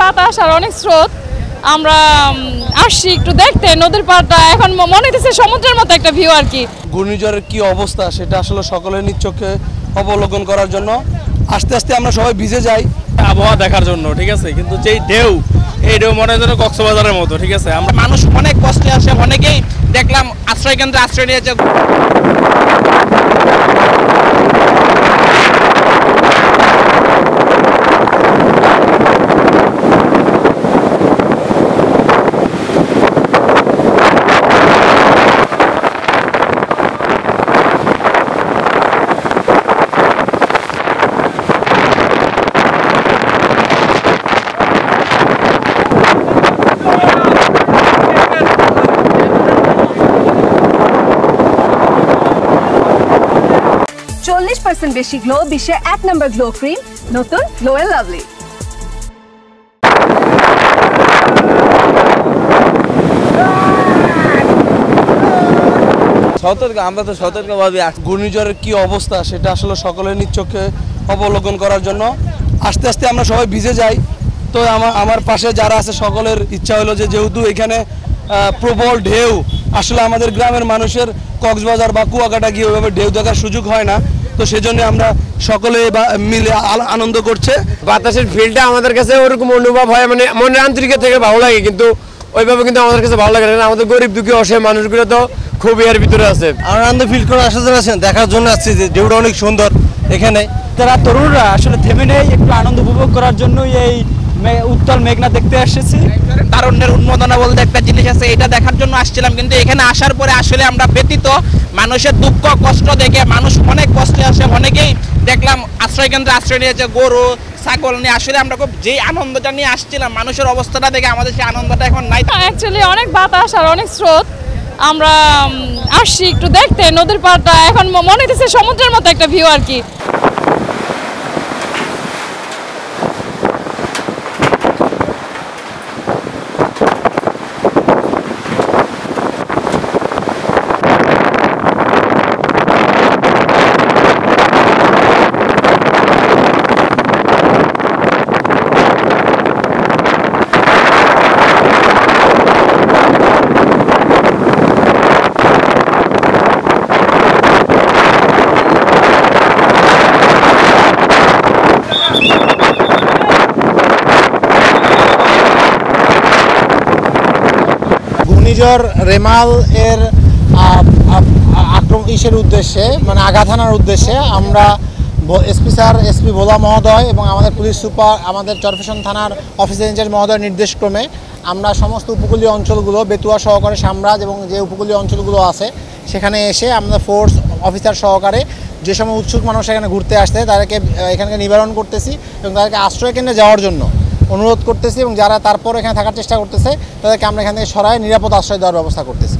বাতাস আর অনেক স্রোত। আমরা আসছি একটু দেখতে নদীর পাড়টা, এখন মনে হচ্ছে সমুদ্রের মতো একটা ভিউ আর কি। ঘূর্ণিঝড়ের কি অবস্থা সেটা আসলে সকলের নিজ চোখে অবলোকন করার জন্য আস্তে আস্তে আমরা সবাই ভিজে যাই আবহাওয়া দেখার জন্য, ঠিক আছে। কিন্তু যেই ঢেউ, এই ঢেউ মনে হয় কক্সবাজারের মতো, ঠিক আছে। আমরা মানুষ অনেক কষ্টে আসে, অনেকেই দেখলাম আশ্রয় কেন্দ্রে আশ্রয় নিয়েছে। 40% বেশি গ্লো, বিশ্বের 1 নম্বর গ্লো ক্রিম, নতুন গ্লো এন্ড লাভলি। আমরা তো সতর্কভাবে ঘূর্ণিঝড়ের কি অবস্থা সেটা আসলে সকলের নিজ চোখে অবলোকন করার জন্য আস্তে আস্তে আমরা সবাই ভিজে যাই। তো আমার পাশে যারা আছে সকলের ইচ্ছা হলো যে যেহেতু এখানে প্রবল ঢেউ, আসলে আমাদের গ্রামের মানুষের কক্সবাজার বা কুয়াকাটা গিয়ে ওইভাবে ঢেউ দেখার সুযোগ হয় না, তো সেজন্য আমরা সকলে মিলে আনন্দ করছে। বাতাসের ফিলটা আমাদের কাছে ওরকম অনুভব হয়, মানে মনের আন্তরিকতা থেকে ভালো লাগে, কিন্তু ওইভাবে কিন্তু আমাদের কাছে ভালো লাগে না। আমাদের গরিব দুঃখী অসহায় মানুষগুলো তো খুবই এর ভিতরে আছে। আনন্দ ফিল করে আছেন, দেখার জন্য আসছি যে ঢেউটা অনেক সুন্দর। এখানে যারা তরুণরা আসলে থেমে নেই, একটু আনন্দ উপভোগ করার জন্য এই উত্তাল মেঘনা দেখতে এসেছি। তারুণ্যের উন্মাদনা বলতে একটা জিনিস আছে, এটা দেখার জন্য আসছিলাম, কিন্তু এখানে আসার পরে আসলে আমরা ব্যতীত মানুষের দুঃখ কষ্ট দেখে মানুষ অনেক কষ্টে আসে। অনেকেই দেখলাম আশ্রয় কেন্দ্রে আশ্রয় নিয়েছে, গরু ছাগল নিয়ে। আসলে আমরা খুব যেই আনন্দটা নিয়ে আসছিলাম, মানুষের অবস্থাটা দেখে আমাদের সেই আনন্দটা এখন নাই। অ্যাকচুয়ালি অনেক বাতাস আর অনেক স্রোত। আমরা আসছি একটু দেখতে নদীর পাড়টা, এখন মনে হচ্ছে সমুদ্রের মতো একটা ভিউ আর কি। ঘূর্ণিঝড় রেমাল এর ইসের উদ্দেশ্যে, মানে আঘাত হানার উদ্দেশ্যে আমরা এসপি ভোলা মহোদয় এবং আমাদের পুলিশ সুপার, আমাদের চরফেশন থানার অফিসার ইনচার্জ মহোদয়ের নির্দেশক্রমে আমরা সমস্ত উপকূলীয় অঞ্চলগুলো, বেতুয়া সহকারে সামরাজ এবং যে উপকূলীয় অঞ্চলগুলো আছে সেখানে এসে আমরা ফোর্স অফিসার সহকারে যে সময় উৎসুক মানুষ এখানে ঘুরতে আসছে তাদেরকে এখানকে নিবারণ করতেছি এবং তাদেরকে আশ্রয় কেন্দ্রে যাওয়ার জন্য অনুরোধ করতেছি, এবং যারা তারপর এখানে থাকার চেষ্টা করতেছে তাদেরকে আমরা এখান থেকে সরায় নিরাপদ আশ্রয় দেওয়ার ব্যবস্থা করতেছি।